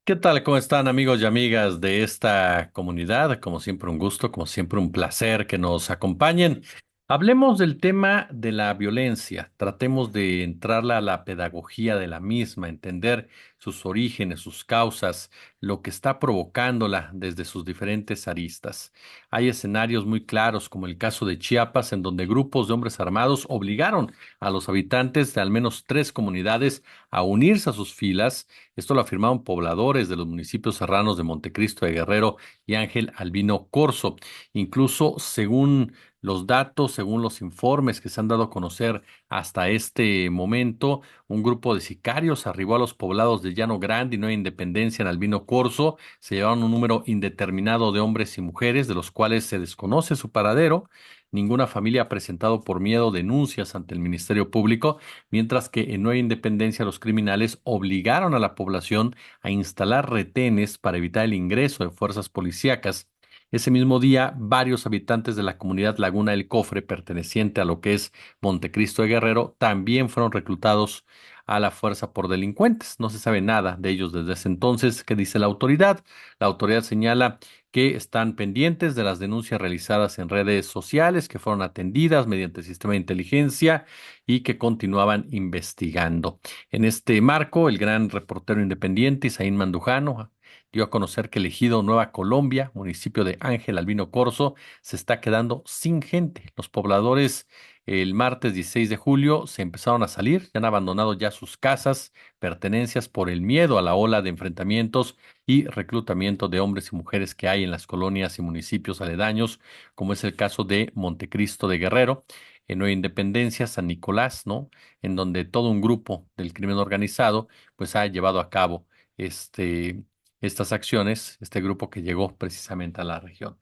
¿Qué tal? ¿Cómo están amigos y amigas de esta comunidad? Como siempre un gusto, como siempre un placer que nos acompañen. Hablemos del tema de la violencia. Tratemos de entrarla a la pedagogía de la misma, entender sus orígenes, sus causas, lo que está provocándola desde sus diferentes aristas. Hay escenarios muy claros, como el caso de Chiapas, en donde grupos de hombres armados obligaron a los habitantes de al menos tres comunidades a unirse a sus filas. Esto lo afirmaron pobladores de los municipios serranos de Montecristo de Guerrero y Ángel Albino Corzo. Incluso, según los datos, según los informes que se han dado a conocer hasta este momento, un grupo de sicarios arribó a los poblados de Llano Grande y Nueva Independencia en Albino Corzo. Se llevaron un número indeterminado de hombres y mujeres, de los cuales se desconoce su paradero. Ninguna familia ha presentado por miedo denuncias ante el Ministerio Público, mientras que en Nueva Independencia los criminales obligaron a la población a instalar retenes para evitar el ingreso de fuerzas policíacas. Ese mismo día, varios habitantes de la comunidad Laguna del Cofre, perteneciente a lo que es Montecristo de Guerrero, también fueron reclutados a la fuerza por delincuentes. No se sabe nada de ellos desde ese entonces. ¿Qué dice la autoridad? La autoridad señala que están pendientes de las denuncias realizadas en redes sociales, que fueron atendidas mediante el sistema de inteligencia y que continuaban investigando. En este marco, el gran reportero independiente Isaín Mandujano dio a conocer que el ejido Nueva Colombia, municipio de Ángel Albino Corzo, se está quedando sin gente. Los pobladores el martes 16 de julio se empezaron a salir, ya han abandonado ya sus casas, pertenencias por el miedo a la ola de enfrentamientos y reclutamiento de hombres y mujeres que hay en las colonias y municipios aledaños, como es el caso de Montecristo de Guerrero, en Nueva Independencia, San Nicolás, ¿no? En donde todo un grupo del crimen organizado, pues ha llevado a cabo este, estas acciones, este grupo que llegó precisamente a la región.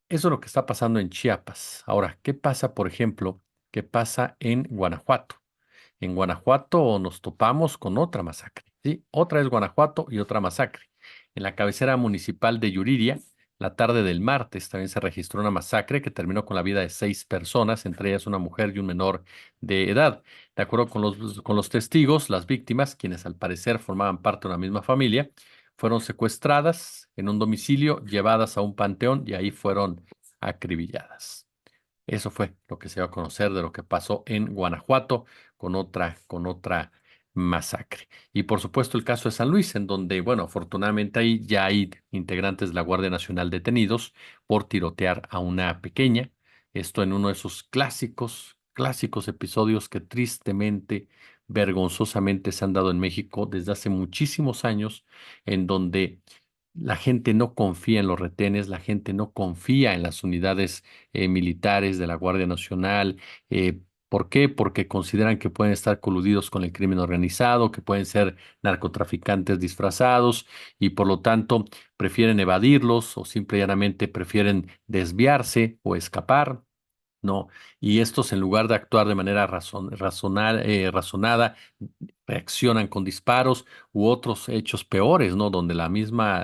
Eso es lo que está pasando en Chiapas. Ahora, ¿qué pasa, por ejemplo, qué pasa en Guanajuato? En Guanajuato nos topamos con otra masacre, ¿sí? Otra es Guanajuato y otra masacre. En la cabecera municipal de Yuriria, la tarde del martes también se registró una masacre que terminó con la vida de seis personas, entre ellas una mujer y un menor de edad. De acuerdo con los testigos, las víctimas, quienes al parecer formaban parte de una misma familia, fueron secuestradas en un domicilio, llevadas a un panteón y ahí fueron acribilladas. Eso fue lo que se dio a conocer de lo que pasó en Guanajuato con otra masacre. Y por supuesto el caso de San Luis, en donde, bueno, afortunadamente ahí ya hay integrantes de la Guardia Nacional detenidos por tirotear a una pequeña. Esto en uno de esos clásicos episodios que tristemente, vergonzosamente se han dado en México desde hace muchísimos años, en donde la gente no confía en los retenes, la gente no confía en las unidades militares de la Guardia Nacional. ¿Por qué? Porque consideran que pueden estar coludidos con el crimen organizado, que pueden ser narcotraficantes disfrazados y por lo tanto prefieren evadirlos o simple y llanamente prefieren desviarse o escapar. No, y estos en lugar de actuar de manera razonada, reaccionan con disparos u otros hechos peores, ¿no? Donde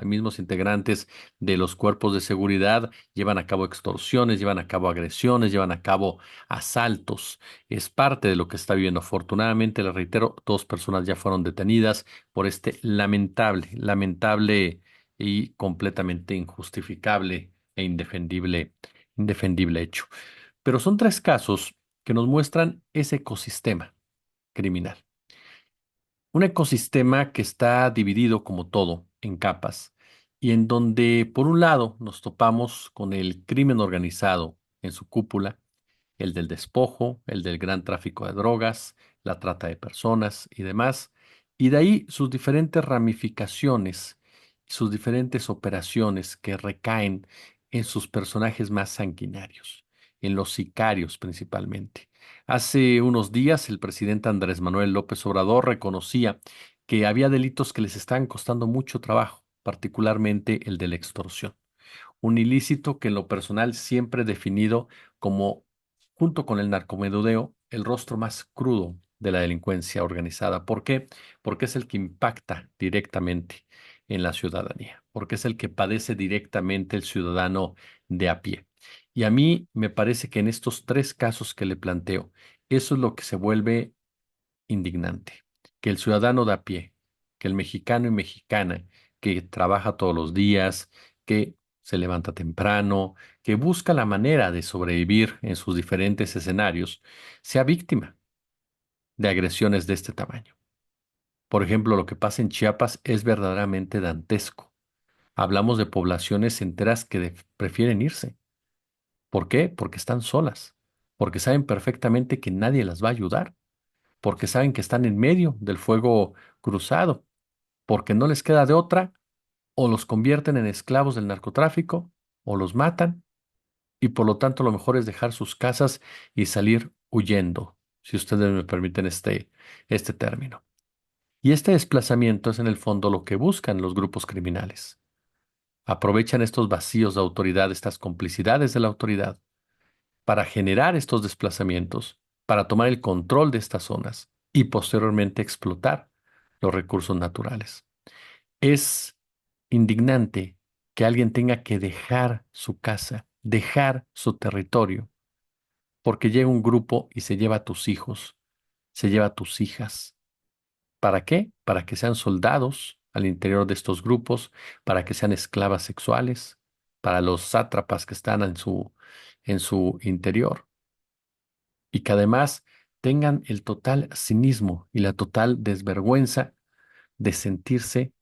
mismos integrantes de los cuerpos de seguridad llevan a cabo extorsiones, llevan a cabo agresiones, llevan a cabo asaltos. Es parte de lo que está viviendo. Afortunadamente, les reitero, dos personas ya fueron detenidas por este lamentable y completamente injustificable e indefendible hecho. Pero son tres casos que nos muestran ese ecosistema criminal. Un ecosistema que está dividido como todo en capas y en donde por un lado nos topamos con el crimen organizado en su cúpula, el del despojo, el del gran tráfico de drogas, la trata de personas y demás, y de ahí sus diferentes ramificaciones, sus diferentes operaciones que recaen en sus personajes más sanguinarios, en los sicarios principalmente. Hace unos días el presidente Andrés Manuel López Obrador reconocía que había delitos que les estaban costando mucho trabajo, particularmente el de la extorsión, un ilícito que en lo personal siempre he definido como, junto con el narcomenudeo, el rostro más crudo de la delincuencia organizada. ¿Por qué? Porque es el que impacta directamente en la ciudadanía, porque es el que padece directamente el ciudadano de a pie. Y a mí me parece que en estos tres casos que le planteo, eso es lo que se vuelve indignante, que el ciudadano de a pie, que el mexicano y mexicana que trabaja todos los días, que se levanta temprano, que busca la manera de sobrevivir en sus diferentes escenarios, sea víctima de agresiones de este tamaño. Por ejemplo, lo que pasa en Chiapas es verdaderamente dantesco. Hablamos de poblaciones enteras que prefieren irse. ¿Por qué? Porque están solas, porque saben perfectamente que nadie las va a ayudar, porque saben que están en medio del fuego cruzado, porque no les queda de otra, o los convierten en esclavos del narcotráfico, o los matan, y por lo tanto lo mejor es dejar sus casas y salir huyendo, si ustedes me permiten este término. Y este desplazamiento es en el fondo lo que buscan los grupos criminales. Aprovechan estos vacíos de autoridad, estas complicidades de la autoridad, para generar estos desplazamientos, para tomar el control de estas zonas y posteriormente explotar los recursos naturales. Es indignante que alguien tenga que dejar su casa, dejar su territorio, porque llega un grupo y se lleva a tus hijos, se lleva a tus hijas. ¿Para qué? Para que sean soldados al interior de estos grupos, para que sean esclavas sexuales, para los sátrapas que están en su interior, y que además tengan el total cinismo y la total desvergüenza de sentirse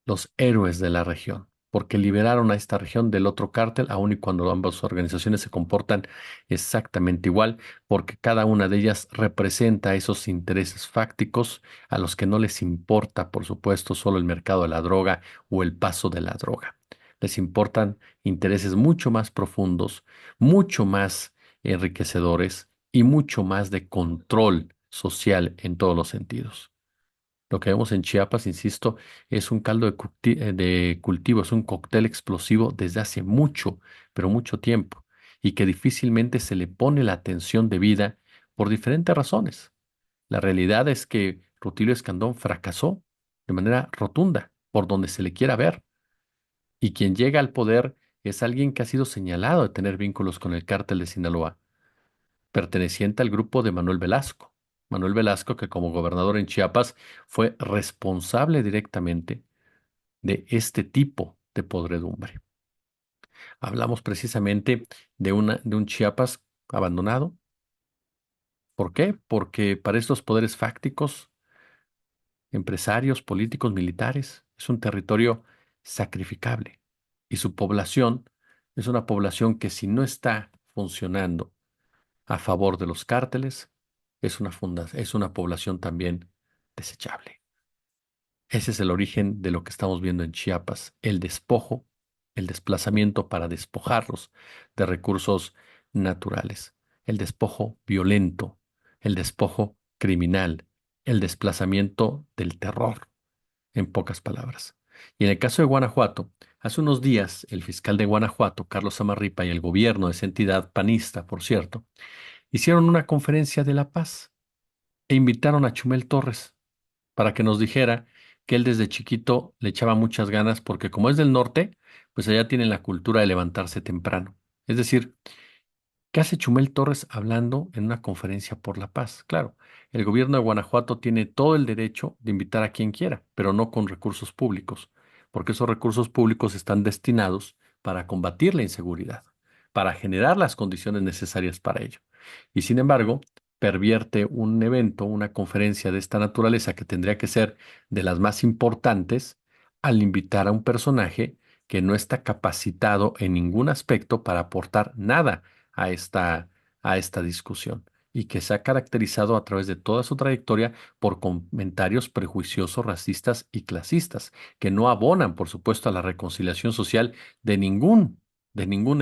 los héroes de la región, porque liberaron a esta región del otro cártel, aun y cuando ambas organizaciones se comportan exactamente igual, porque cada una de ellas representa esos intereses fácticos a los que no les importa, por supuesto, solo el mercado de la droga o el paso de la droga. Les importan intereses mucho más profundos, mucho más enriquecedores y mucho más de control social en todos los sentidos. Lo que vemos en Chiapas, insisto, es un caldo de cultivo, es un cóctel explosivo desde hace mucho, pero mucho tiempo, y que difícilmente se le pone la atención debida por diferentes razones. La realidad es que Rutilio Escandón fracasó de manera rotunda, por donde se le quiera ver, y quien llega al poder es alguien que ha sido señalado de tener vínculos con el cártel de Sinaloa, perteneciente al grupo de Manuel Velasco. Manuel Velasco, que como gobernador en Chiapas fue responsable directamente de este tipo de podredumbre. Hablamos precisamente de un Chiapas abandonado. ¿Por qué? Porque para estos poderes fácticos, empresarios, políticos, militares, es un territorio sacrificable. Y su población es una población que si no está funcionando a favor de los cárteles, es una población también desechable. Ese es el origen de lo que estamos viendo en Chiapas, el despojo, el desplazamiento para despojarlos de recursos naturales, el despojo violento, el despojo criminal, el desplazamiento del terror, en pocas palabras. Y en el caso de Guanajuato, hace unos días el fiscal de Guanajuato, Carlos Amarripa, y el gobierno de esa entidad panista, por cierto, hicieron una conferencia de la paz e invitaron a Chumel Torres para que nos dijera que él desde chiquito le echaba muchas ganas porque como es del norte, pues allá tienen la cultura de levantarse temprano. Es decir, ¿qué hace Chumel Torres hablando en una conferencia por la paz? Claro, el gobierno de Guanajuato tiene todo el derecho de invitar a quien quiera, pero no con recursos públicos, porque esos recursos públicos están destinados para combatir la inseguridad, para generar las condiciones necesarias para ello. Y sin embargo, pervierte un evento, una conferencia de esta naturaleza que tendría que ser de las más importantes al invitar a un personaje que no está capacitado en ningún aspecto para aportar nada a a esta discusión y que se ha caracterizado a través de toda su trayectoria por comentarios prejuiciosos, racistas y clasistas, que no abonan, por supuesto, a la reconciliación social de ningún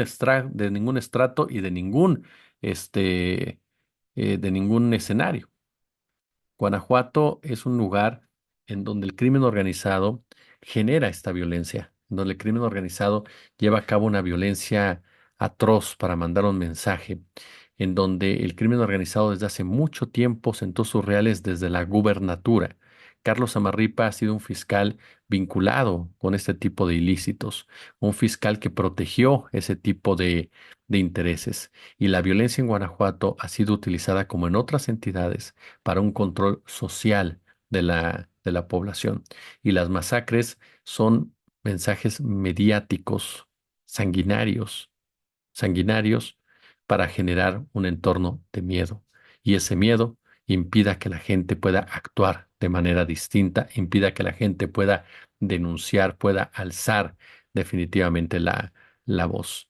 estrato y este, de ningún escenario. Guanajuato es un lugar en donde el crimen organizado genera esta violencia, en donde el crimen organizado lleva a cabo una violencia atroz para mandar un mensaje, en donde el crimen organizado desde hace mucho tiempo sentó sus reales desde la gubernatura. Carlos Amarripa ha sido un fiscal vinculado con este tipo de ilícitos, un fiscal que protegió ese tipo de intereses. Y la violencia en Guanajuato ha sido utilizada como en otras entidades para un control social de la población. Y las masacres son mensajes mediáticos, sanguinarios, sanguinarios para generar un entorno de miedo. Y ese miedo impida que la gente pueda actuar de manera distinta, impida que la gente pueda denunciar, pueda alzar definitivamente la voz.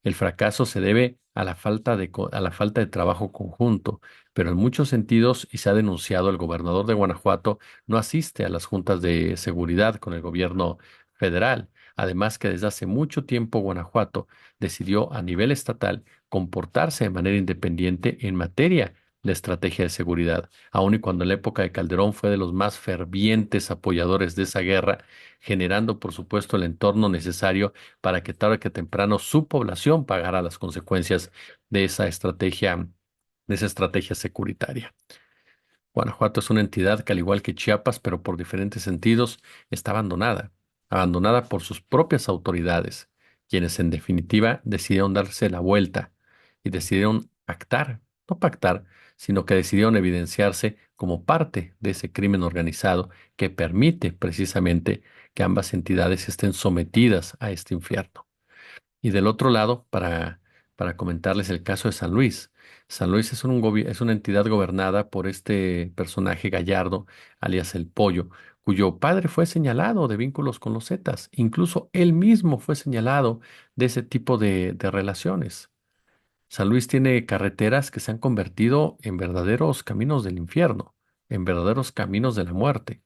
El fracaso se debe a la falta a la falta de trabajo conjunto, pero en muchos sentidos, y se ha denunciado, el gobernador de Guanajuato no asiste a las juntas de seguridad con el gobierno federal. Además que desde hace mucho tiempo Guanajuato decidió a nivel estatal comportarse de manera independiente en materia de estrategia de seguridad, aun y cuando en la época de Calderón fue de los más fervientes apoyadores de esa guerra, generando por supuesto el entorno necesario para que tarde que temprano su población pagara las consecuencias de esa estrategia securitaria. Guanajuato es una entidad que, al igual que Chiapas, pero por diferentes sentidos, está abandonada, abandonada por sus propias autoridades, quienes en definitiva decidieron darse la vuelta y decidieron pactar, no pactar, sino que decidieron evidenciarse como parte de ese crimen organizado que permite precisamente que ambas entidades estén sometidas a este infierno. Y del otro lado, para comentarles el caso de San Luis. San Luis es es una entidad gobernada por este personaje Gallardo, alias El Pollo, cuyo padre fue señalado de vínculos con los Zetas. Incluso él mismo fue señalado de ese tipo de relaciones. San Luis tiene carreteras que se han convertido en verdaderos caminos del infierno, en verdaderos caminos de la muerte.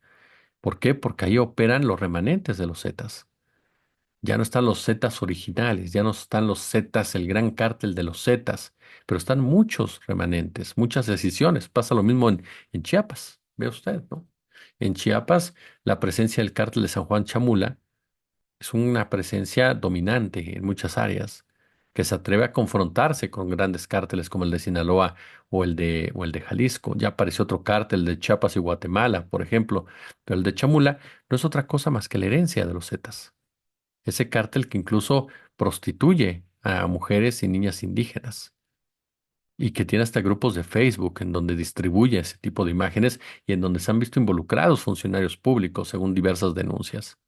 ¿Por qué? Porque ahí operan los remanentes de los Zetas. Ya no están los Zetas originales, ya no están los Zetas, el gran cártel de los Zetas, pero están muchos remanentes, muchas decisiones. Pasa lo mismo en Chiapas, ve usted, ¿no? En Chiapas, la presencia del cártel de San Juan Chamula es una presencia dominante en muchas áreas, que se atreve a confrontarse con grandes cárteles como el de Sinaloa o el de Jalisco. Ya apareció otro cártel de Chiapas y Guatemala, por ejemplo, pero el de Chamula no es otra cosa más que la herencia de los Zetas. Ese cártel que incluso prostituye a mujeres y niñas indígenas y que tiene hasta grupos de Facebook en donde distribuye ese tipo de imágenes y en donde se han visto involucrados funcionarios públicos según diversas denuncias.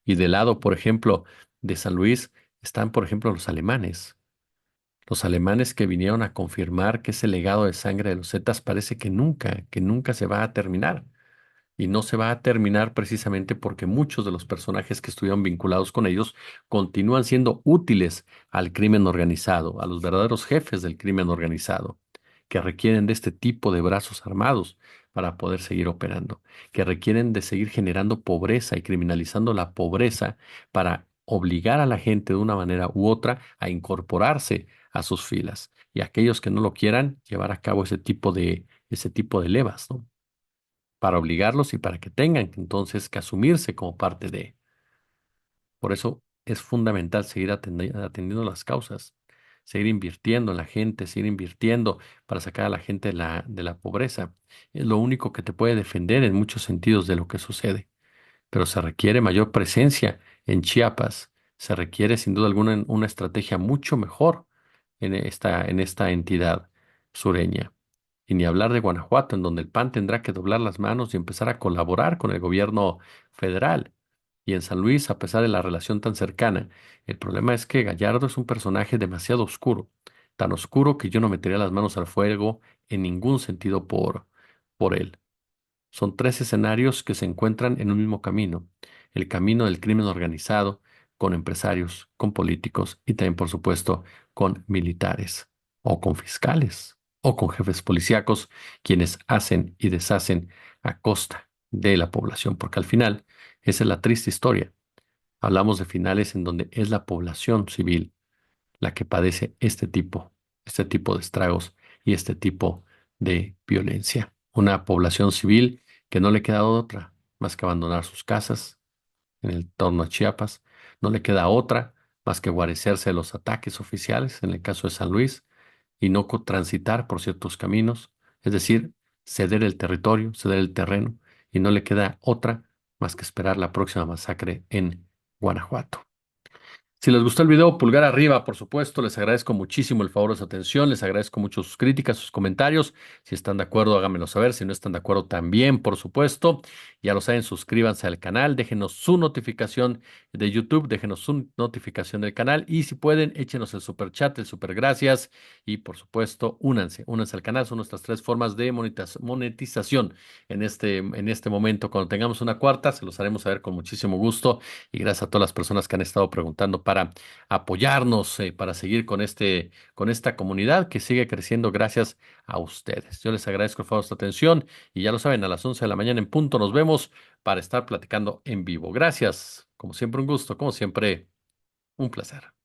Y del lado, por ejemplo, de San Luis están, por ejemplo, los alemanes que vinieron a confirmar que ese legado de sangre de los Zetas parece que nunca se va a terminar. Y no se va a terminar precisamente porque muchos de los personajes que estuvieron vinculados con ellos continúan siendo útiles al crimen organizado, a los verdaderos jefes del crimen organizado, que requieren de este tipo de brazos armados para poder seguir operando, que requieren de seguir generando pobreza y criminalizando la pobreza para obligar a la gente de una manera u otra a incorporarse a sus filas y aquellos que no lo quieran llevar a cabo ese tipo de levas, ¿no? Para obligarlos y para que tengan que entonces que asumirse como parte de. Por eso es fundamental seguir atendiendo las causas, seguir invirtiendo en la gente, seguir invirtiendo para sacar a la gente de de la pobreza. Es lo único que te puede defender en muchos sentidos de lo que sucede. Pero se requiere mayor presencia en Chiapas, se requiere sin duda alguna una estrategia mucho mejor en esta entidad sureña. Y ni hablar de Guanajuato, en donde el PAN tendrá que doblar las manos y empezar a colaborar con el gobierno federal. Y en San Luis, a pesar de la relación tan cercana, el problema es que Gallardo es un personaje demasiado oscuro, tan oscuro que yo no metería las manos al fuego en ningún sentido por él. Son tres escenarios que se encuentran en un mismo camino, el camino del crimen organizado, con empresarios, con políticos y también, por supuesto, con militares o con fiscales o con jefes policíacos, quienes hacen y deshacen a costa de la población, porque al final esa es la triste historia. Hablamos de finales en donde es la población civil la que padece este tipo de estragos y este tipo de violencia. Una población civil que no le queda otra más que abandonar sus casas en el torno a Chiapas, no le queda otra más que guarecerse de los ataques oficiales en el caso de San Luis y no transitar por ciertos caminos, es decir, ceder el territorio, ceder el terreno, y no le queda otra más que esperar la próxima masacre en Guanajuato. Si les gustó el video, pulgar arriba, por supuesto. Les agradezco muchísimo el favor de su atención. Les agradezco mucho sus críticas, sus comentarios. Si están de acuerdo, háganmelo saber. Si no están de acuerdo, también, por supuesto. Ya lo saben, suscríbanse al canal. Déjenos su notificación de YouTube. Déjenos su notificación del canal. Y si pueden, échenos el super chat, el super gracias. Y por supuesto, únanse al canal. Son nuestras tres formas de monetización en este momento. Cuando tengamos una cuarta, se los haremos saber con muchísimo gusto. Y gracias a todas las personas que han estado preguntando para apoyarnos, para seguir con esta comunidad que sigue creciendo gracias a ustedes. Yo les agradezco el favor de su atención y ya lo saben, a las 11 de la mañana en punto nos vemos para estar platicando en vivo. Gracias, como siempre un gusto, como siempre un placer.